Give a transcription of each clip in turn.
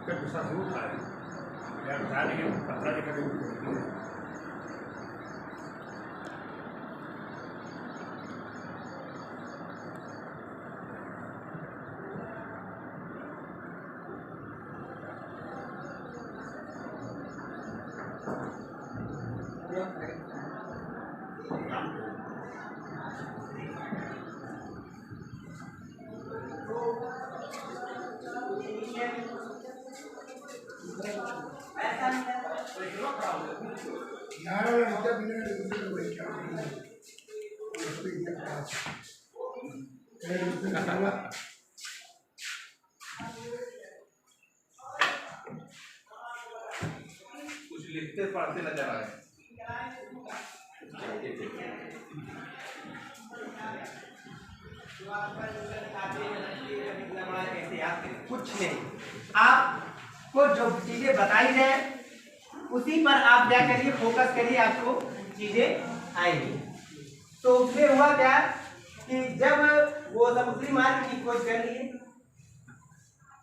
उसका गुस्सा जरूर था यार, बता देंगे पता नहीं कभी। कुछ लिखते पढ़ते नजर आ रहे कुछ नहीं, आपको जो चीजें बताई जाए उसी पर आप क्या करिए, फोकस करिए, आपको चीजें आएंगी। तो उसमें हुआ क्या कि जब वो समुद्री मार्ग की खोज कर लिए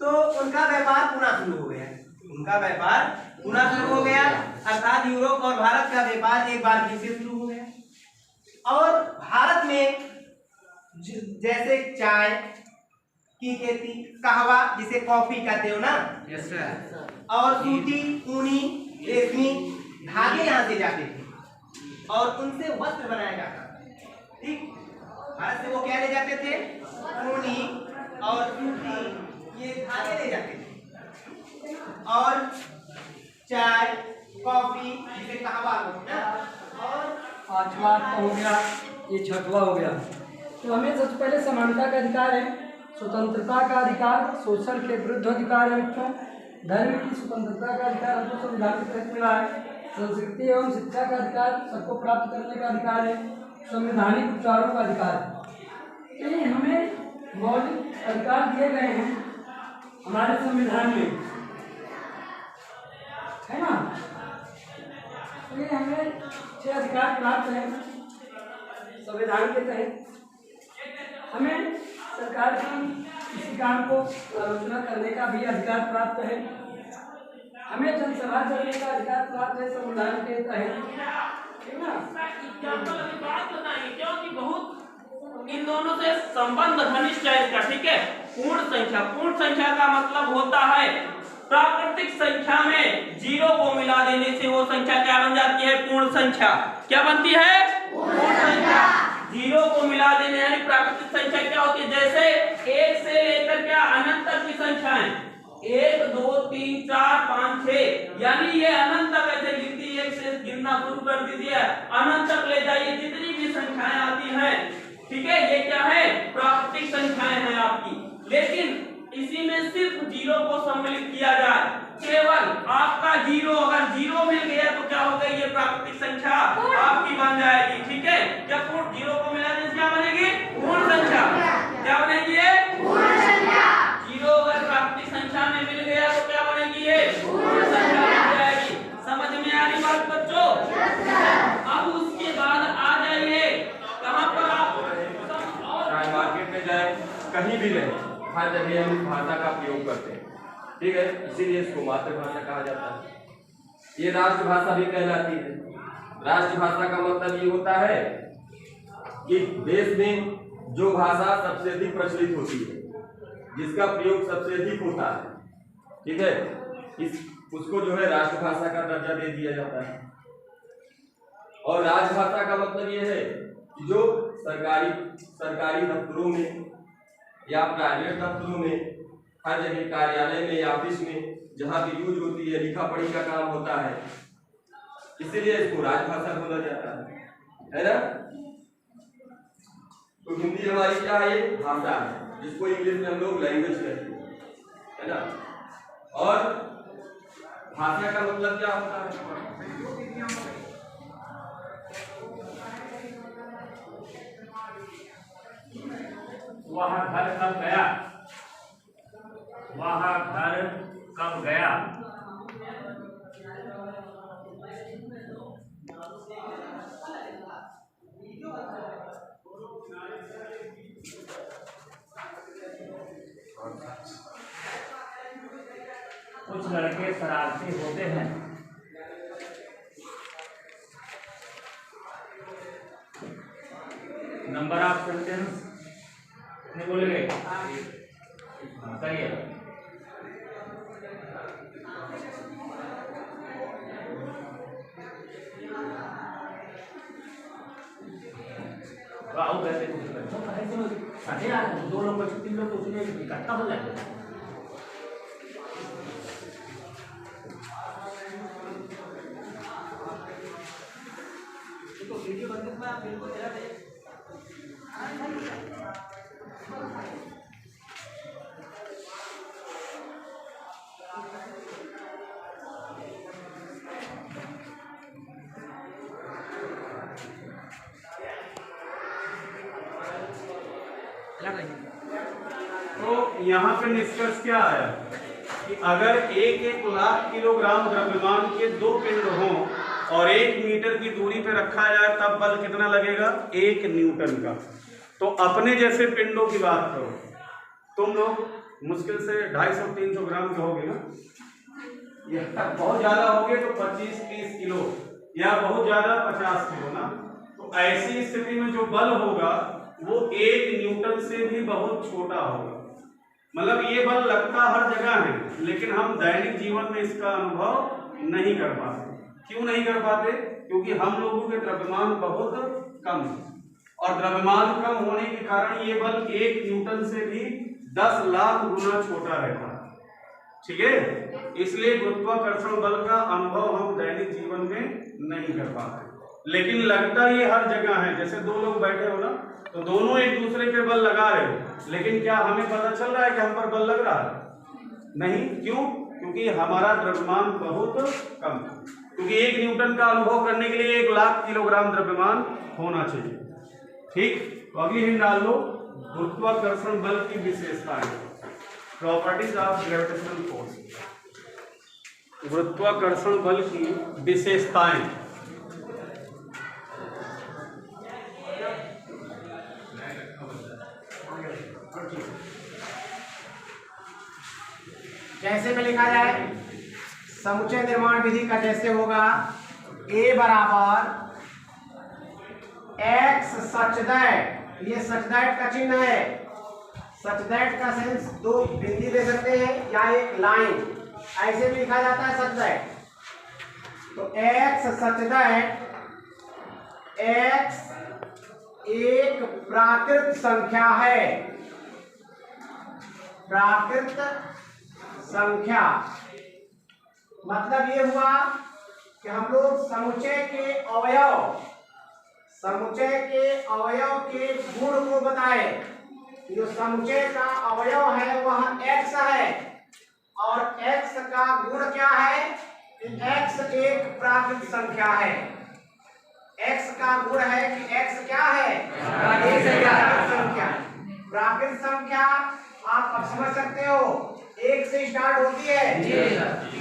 तो उनका व्यापार पुनः शुरू हो गया, उनका व्यापार पुनः शुरू हो गया, अर्थात यूरोप और भारत का व्यापार एक बार फिर से शुरू हो गया। और भारत में जैसे चाय की खेती, कहवा जिसे कॉफी कहते हो ना, यस सर, और सूती, ऊनी, रेशमी धागे यहाँ से जाते थे और उनसे वस्त्र बनाया जाता था। ठीक, भारत से वो क्या ले जाते थे, ऊनी और सूती ये धागे ले जाते थे, और चाय कॉफी जिसे कहवा ना, और पांचवा हो गया, ये छठवा हो गया। तो हमें सबसे पहले समानता का अधिकार है, स्वतंत्रता का अधिकार, शोषण के विरुद्ध अधिकार है बच्चों, धर्म की स्वतंत्रता का अधिकार हमको संविधान के तहत मिला है, संस्कृति एवं शिक्षा का अधिकार सबको प्राप्त करने का अधिकार है, संवैधानिक उपचारों का अधिकार है। ये हमें मौलिक अधिकार दिए गए हैं हमारे संविधान में, है ना। तो ये हमें 6 अधिकार प्राप्त हैं संविधान के तहत। हमें सरकार की किसी काम को आलोचना करने का भी अधिकार प्राप्त है, हमें जनसभा करने का अधिकार प्राप्त है संविधान के तहत, ठीक ना। बात बताइए क्योंकि बहुत इन दोनों से संबंध घनिष्ठ है इसका, ठीक है। पूर्ण संख्या, पूर्ण संख्या का मतलब होता है प्राकृतिक संख्या में जीरो को मिला देने से वो संख्या क्या बन जाती है, पूर्ण संख्या। क्या बनती है, पूर्ण संख्या। जीरो को मिला देने यानी प्राकृतिक संख्या क्या होती है, जैसे 1 से लेकर क्या अनंत तक की संख्याएं, 1 2 3 4 5 6 यानी ये अनंत तक ऐसे गिनती 1 से गिनना शुरू कर दीजिए, अनंत तक ले जाइए, जितनी भी संख्याएं आती हैं, ठीक है, ये क्या है, प्राकृतिक संख्याएं हैं आपकी। लेकिन इसी में सिर्फ जीरो को सम्मिलित किया जाए, केवल आपका जीरो, अगर जीरो मिल गया तो क्या हो गई, ये प्राकृतिक संख्या आपकी बन जाएगी, ठीक है। जब जीरो को मिला देने से क्या बनेगी, पूर्ण संख्या। क्या बनेगी, ये पूर्ण संख्या। जीरो अगर प्राकृतिक संख्या में मिल गया तो क्या बनेगी, ये पूर्ण संख्या बन जाएगी। समझ में आ रही बात बच्चों? अब उसके बाद आ जाइए कहां पर, आप मार्केट में जाए कहीं भी रहे, हर जगह हम इस भाषा का प्रयोग करते हैं, ठीक है। इसीलिए इसको मातृभाषा कहा जाता है। ये राष्ट्रभाषा भी कहलाती है। राष्ट्रभाषा का मतलब ये होता है कि देश में जो भाषा सबसे अधिक प्रचलित होती है, जिसका प्रयोग सबसे अधिक होता है, ठीक है, उसको जो है राष्ट्रभाषा का दर्जा दे दिया जाता है। और राजभाषा का मतलब ये है कि जो सरकारी दफ्तरों में या प्राइवेट दफ्तरों में, हर जगह कार्यालय में या ऑफिस में जहाँ भी यूज होती है, लिखा पढ़ी का काम होता है, इसीलिए इसको राजभाषा बोला जाता है ना। तो हिंदी हमारी क्या है, भाषा है, जिसको इंग्लिश में हम लोग लैंग्वेज कहते हैं, है ना। और भाषा का मतलब क्या होता है, वह घर कब गया, वह घर कब गया। कुछ लड़के शरारती होते हैं। नंबर ऑफ सेंटेंस नहीं बोलेंगे, सही है। आओ वैसे दो लोग 3 लोग तो उसमें इकट्ठा हो जाएगा। तो वीडियो बनने के बाद आप बिल्कुल जरा दे। तो यहाँ पे निष्कर्ष क्या आया कि अगर 1 लाख किलोग्राम द्रव्यमान के 2 पिंड हों और 1 मीटर की दूरी पे रखा जाए तब बल कितना लगेगा? 1 न्यूटन का। तो अपने जैसे पिंडों की बात करो, तुम लोग मुश्किल से 250-300 ग्राम के होगे ना, या बहुत ज्यादा होगे तो 25-30 किलो, या बहुत ज्यादा 50 किलो ना। तो ऐसी स्थिति में जो बल होगा वो 1 न्यूटन से भी बहुत छोटा होगा। मतलब ये बल लगता हर जगह है, लेकिन हम दैनिक जीवन में इसका अनुभव नहीं कर पाते। क्यों नहीं कर पाते? क्योंकि हम लोगों के द्रव्यमान बहुत कम है, और द्रव्यमान कम होने के कारण ये बल 1 न्यूटन से भी 10 लाख गुना छोटा रहता है। ठीक है, इसलिए गुरुत्वाकर्षण बल का अनुभव हम दैनिक जीवन में नहीं कर पाते, लेकिन लगता ये हर जगह है। जैसे 2 लोग बैठे हो ना, तो दोनों एक दूसरे पे बल लगा रहे हो, लेकिन क्या हमें पता चल रहा है कि हम पर बल लग रहा है? नहीं। क्यों? क्योंकि हमारा द्रव्यमान बहुत कम है। क्योंकि 1 न्यूटन का अनुभव करने के लिए 1 लाख किलोग्राम द्रव्यमान होना चाहिए। ठीक, तो अगली हिंट डाल लो, गुरुत्वाकर्षण बल की विशेषताएं, प्रॉपर्टीज ऑफ ग्रेविटेशनल फोर्स। गुरुत्वाकर्षण बल की विशेषताएं। जैसे में लिखा जाए समुच्चय निर्माण विधि का जैसे होगा A बराबर x सच दैट, ये सच दैट का चिन्ह है। सच दैट का सेंस 2 बिंदु दे सकते हैं या एक लाइन, ऐसे भी लिखा जाता है सच दैट। तो x सच दैट, x एक प्राकृत संख्या है। प्राकृत संख्या मतलब ये हुआ कि हम लोग समुच्चय के अवयव के गुण को बताए। जो समुच्चय का अवयव है वह x है, और x का गुण क्या है? x एक प्राकृत संख्या है। x का गुण है कि x क्या है? प्राकृत संख्या। प्राकृत संख्या आप अब समझ सकते हो, 1 से स्टार्ट होती है,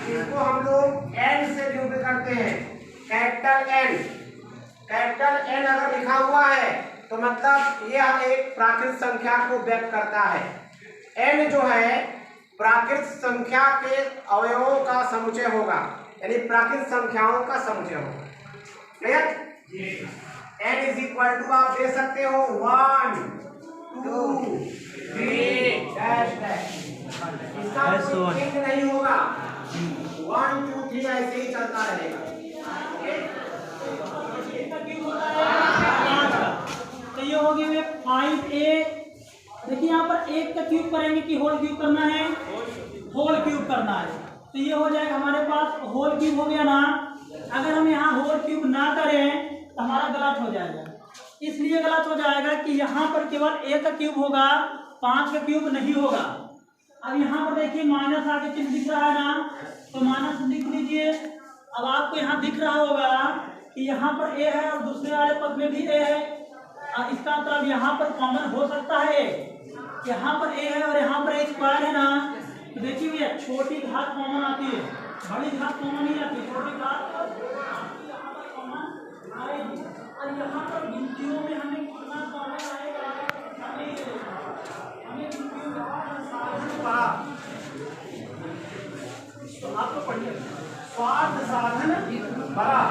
इसको हम लोग n से निरूपित करते हैं। कैपिटल N अगर लिखा हुआ है तो मतलब यह एक प्राकृत संख्या को व्यक्त करता है। n जो है प्राकृत संख्या के अवयवों का समुच्चय होगा, यानी प्राकृत संख्याओं का समुच्चय होगा। Clear? n is equal to आप दे सकते हो 1 2 3 डैश डैश, इसका कोई चिन्ह नहीं होगा। 1 2 3 ऐसे ही चलता रहेगा। तो ये हो गया 5a। देखिए यहाँ पर 1 का क्यूब करेंगे कि होल क्यूब करना है? होल क्यूब करना है। तो ये हो जाएगा हमारे पास होल क्यूब हो गया ना। अगर हम यहाँ होल क्यूब ना करें तो हमारा गलत हो जाएगा। इसलिए गलत हो जाएगा कि यहाँ पर केवल 1 का क्यूब होगा, 5 का क्यूब नहीं होगा। अब यहाँ पर देखिए माइनस आगे चिन्ह दिख रहा है ना, तो माइनस लिख लीजिए। अब आपको यहाँ दिख रहा होगा कि यहाँ पर a है और दूसरे वाले पद में भी a है। इसका मतलब यहाँ पर कॉमन हो सकता है, यहाँ पर a है और यहाँ पर a स्क्वायर है ना। तो देखिए भैया छोटी घात कॉमन आती है, बड़ी घात कॉमन नहीं आती। छोटी घात कॉमन आएगी, और यहाँ पर गिनतियों में हमें कितना कॉमन आएगा हमें गिनतियों में साधन परा,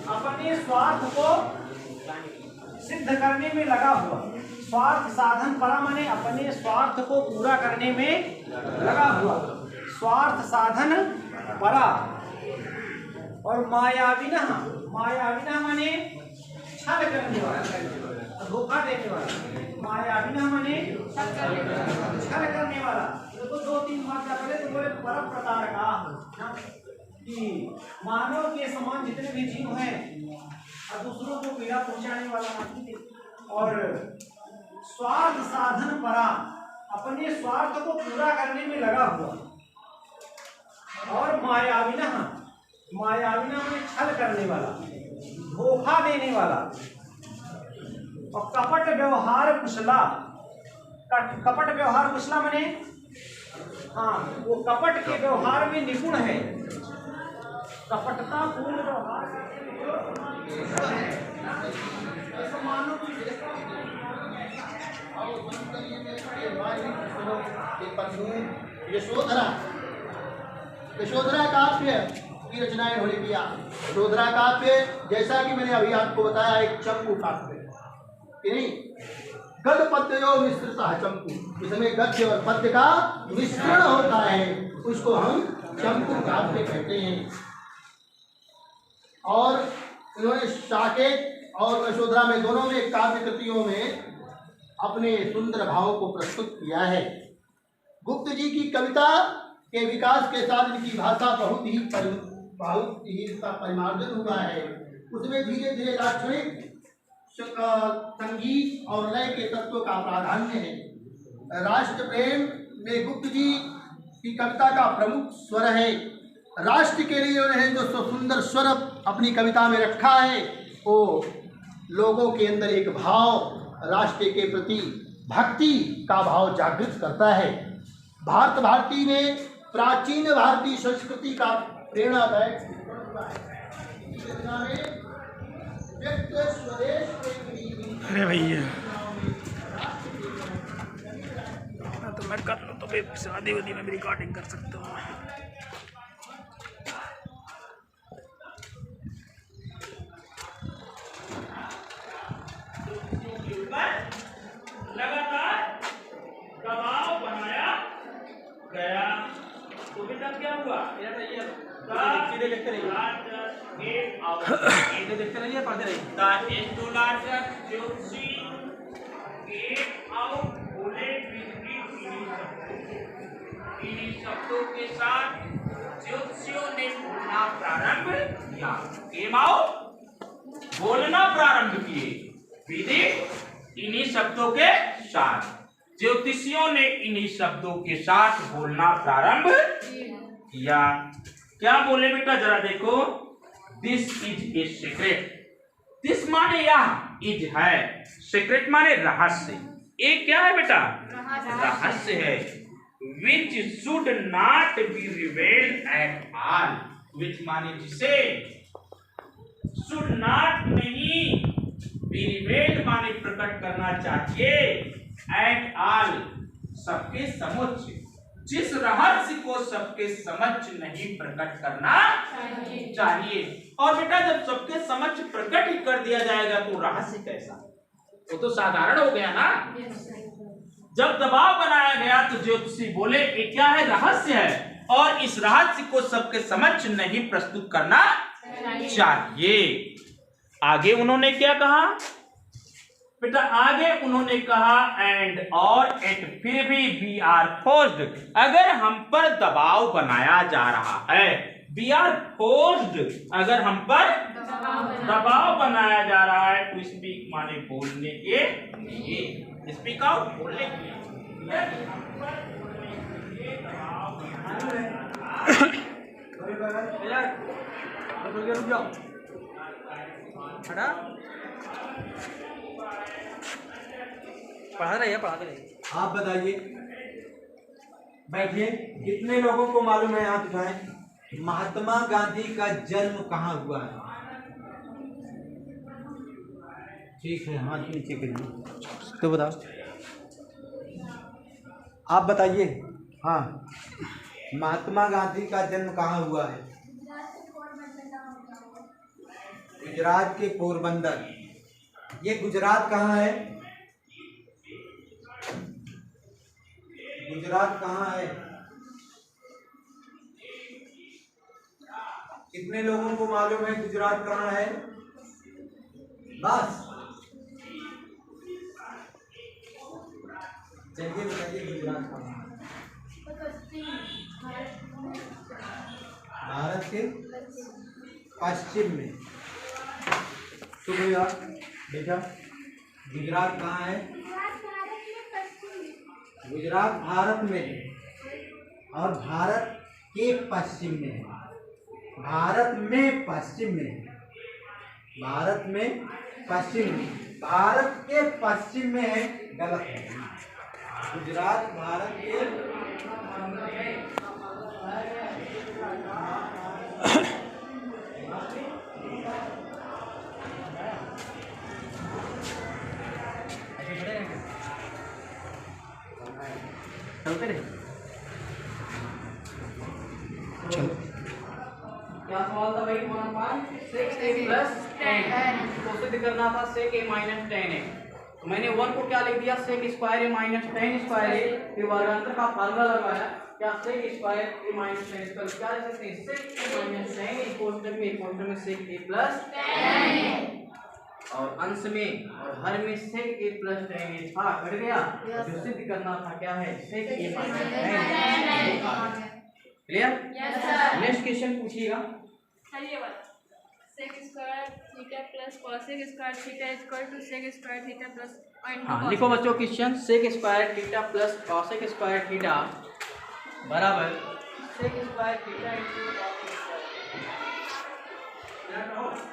अपने स्वार्थ को सिद्ध करने में लगा हुआ। स्वार्थ साधन परा माने अपने स्वार्थ को पूरा करने में लगा हुआ, स्वार्थ साधन परा। और मायाविना, मायाविना माने छल करने वाला, धोखा देने वाला। मायाविना माने छल करने वाला। तो दो तीन बात क्या बोले, तो बोले पर प्रकार का कि मानव के समान जितने भी जीव हैं और दूसरों को पीड़ा पहुंचाने वाला, और स्वार्थ साधन परा, अपने स्वार्थ को पूरा करने में लगा हुआ। और मायाविना, मायाविना में छल करने वाला, धोखा देने वाला। और कपट व्यवहार कुशला, कपट व्यवहार कुशला माने हाँ, वो कपट के व्यवहार में निपुण है, कपटता पूर्ण व्यवहार यशोधरा, यशोधरा काव्य की रचनाएं होने किया। यशोधरा काव्य जैसा कि मैंने अभी आपको बताया एक चंपू काव्य कि नहीं, गद्य पद्यो मिश्रित चंपू, इसमें गद्य और पद्य का मिश्रण होता है, उसको हम चंपू काव्य कहते हैं। और इन्होंने साकेत और यशोधरा में दोनों में काव्य कृतियों में अपने सुंदर भावों को प्रस्तुत किया है। गुप्त जी की कविता के विकास के साथ इनकी भाषा बहुत ही इसका परिमार्जन हुआ है। उसमें धीरे धीरे लाक्षणिक संगीत और लय के तत्व का प्राधान्य है। राष्ट्र प्रेम में गुप्त जी की कविता का प्रमुख स्वर है। राष्ट्र के लिए उन्हें जो सुंदर स्वर अपनी कविता में रखा है, वो लोगों के अंदर एक भाव, राष्ट्र के प्रति भक्ति का भाव जागृत करता है। भारत भारती में प्राचीन भारतीय संस्कृति का प्रेरणादायक अरे भैया तो मैं कर लूँ तो फिर शादी वादी में भी रिकॉर्डिंग कर सकता हूँ। लगातार दबाव बनाया गया तो फिर तब क्या हुआ? सीधे देखते रहिए, देखते रहिए, पढ़ते रहिए। इन्हीं शब्दों के साथ ज्योतिषियों ने बोलना प्रारंभ किया। बोलना प्रारंभ किए। विदित इन्हीं शब्दों के साथ, ज्योतिषियों ने इन्हीं शब्दों के साथ बोलना प्रारंभ किया। क्या बोले बेटा जरा देखो, this is a secret. This माने यह, इज है, सीक्रेट माने रहस्य। ये क्या है बेटा? रहस्य है। Which should not be revealed at all, which माने जिसे, शुड नॉट नहीं, बी रिवेल्ड माने प्रकट करना चाहिए, एट ऑल सबके समक्ष, जिस रहस्य को सबके समक्ष नहीं प्रकट करना चाहिए। और बेटा जब सबके समक्ष प्रकट ही कर दिया जाएगा तो रहस्य कैसा? वो तो साधारण हो गया ना। जब दबाव बनाया गया तो ज्योतिषी बोले ये क्या है? रहस्य है, और इस रहस्य को सबके समक्ष नहीं प्रस्तुत करना चाहिए। आगे उन्होंने क्या कहा बेटा? आगे उन्होंने कहा एंड और एट, फिर भी वी आर फोर्स्ड, अगर हम पर दबाव बनाया जा रहा है, वी आर फोर्स्ड, अगर हम पर दबाव बनाया जा रहा है, टू स्पीक माने बोलने के लिए, स्पीक आउट बोलने के लिए, रुक जाओ, पढ़ाते रहिए। आप बताइए, बैठिए। कितने लोगों को मालूम है, हाथ उठाएं, महात्मा गांधी का जन्म कहाँ हुआ है? ठीक है, हाथ नीचे करिए। तो बताओ, आप बताइए। हाँ, महात्मा गांधी का जन्म कहाँ हुआ है? गुजरात के पोरबंदर। ये गुजरात कहाँ है? गुजरात कहाँ है? कितने लोगों को मालूम है गुजरात कहाँ है? बस चलिए बताइए गुजरात कहाँ है? भारत के पश्चिम में। तो भैया बेटा गुजरात कहाँ है? गुजरात भारत में है और भारत के पश्चिम में है। भारत में पश्चिम में है। भारत में पश्चिम में, भारत के पश्चिम में है, गलत है। गुजरात भारत के चलते रहे। चलो क्या सवाल था भाई? 6a प्लस 10 को सिद्ध करना था sec a माइनस 10a। तो मैंने 1 को क्या लिख दिया? sec square a minus 10 square a। फिर वर्गांतर का फार्मूला लगाया। क्या sec square a minus 10 square क्या लिख सकते हैं? sec a माइनस 10 इक्वल में sec a प्लस 10 और अंश में और हर में sec a प्लस 10 था, कट गया। जो सिद्ध करना था क्या है? sec a minus 10। Clear? Next question पूछिएगा। sec square theta plus cosec square theta equal to sec square theta plus हाँ, लिखो बच्चों question. sec square theta plus cosec square theta बराबर sec square theta into cosec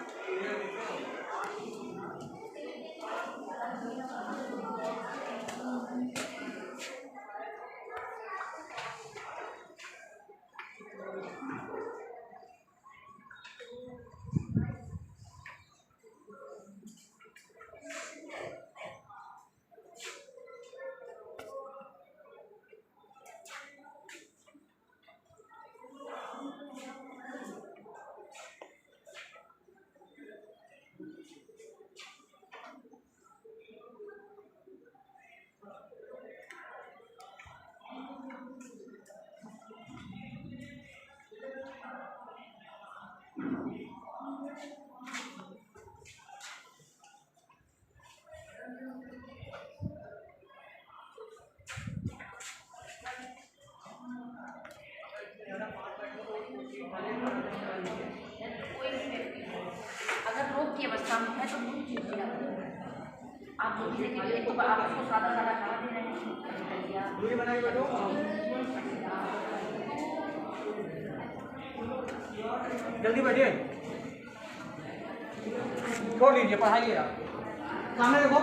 अगर रोग की अवस्था में है तो आप तो आपको सादा सादा खाना दे रहे हैं। दूरी बनाई बैठो। जल्दी बैठिए, छोड़ लीजिए, पढ़ाइए आप। सामने देखो।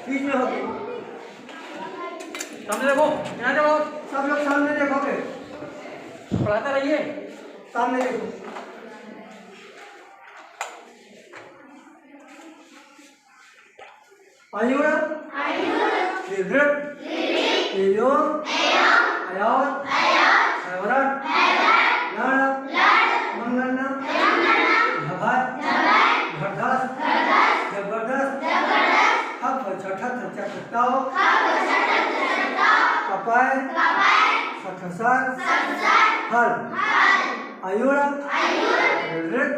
बीच में होगी। सामने देखो, यहाँ देखो, सब लोग सामने देखोगे, पढ़ाते रहिए। सामने देखो। आयुर विवृत तेजो अयावत अयवरत लड़ मंगलना भगत भरधा टकटकाओ कपाय सखसर हल आयुर ऋत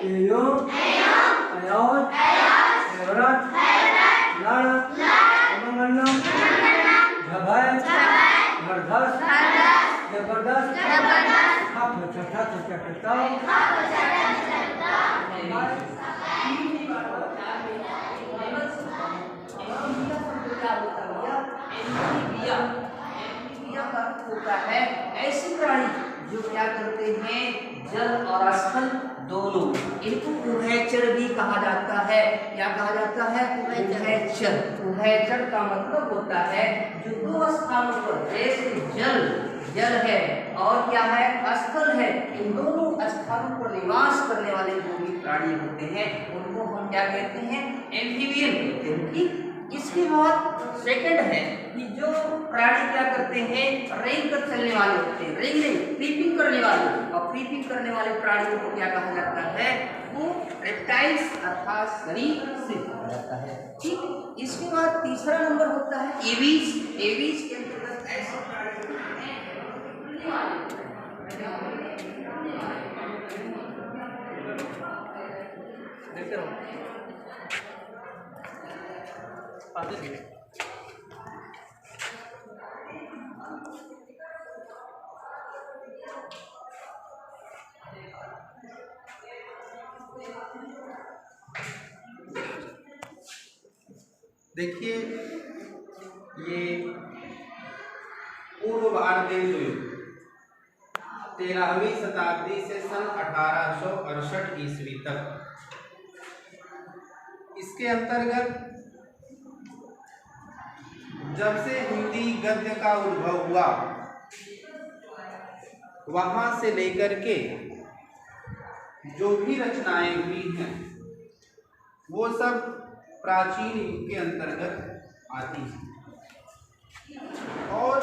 एयो अयोध एवरत लड़ अमंगलम झभय जबरदस्त जबरदस्त खप छठा चटटाओ होता है ऐसी प्राणी जो क्या करते हैं जल और स्थल दोनों, इनको उभयचर भी कहा जाता है। क्या कहा जाता है? उभयचर। उभयचर का मतलब होता है जो दो स्थानों पर, जैसे जल है और क्या है स्थल है, इन दोनों स्थानों पर निवास करने वाले जो भी प्राणी होते हैं उनको हम क्या कहते हैं? एम्फीबियन कहते हैं। ठीक, इसके बाद सेकंड है कि जो प्राणी क्या करते हैं? रेंग कर चलने वाले होते हैं, रेंग नहीं क्रीपिंग करने वाले, और क्रीपिंग करने वाले प्राणियों को क्या कहा जाता है? वो रेप्टाइल्स अर्थात सरीसृप कहा जाता है। ठीक, इसके बाद तीसरा नंबर होता है एवीज। एवीज के अंतर्गत ऐसे प्राणी होते हैं देखते रहो देखिए, ये पूर्व भारतीय युग 13वीं शताब्दी से सन 1868 ईस्वी तक, इसके अंतर्गत जब से हिंदी गद्य का उद्भव हुआ वहां से लेकर के जो भी रचनाएं हुई हैं वो सब प्राचीन युग के अंतर्गत आती हैं। और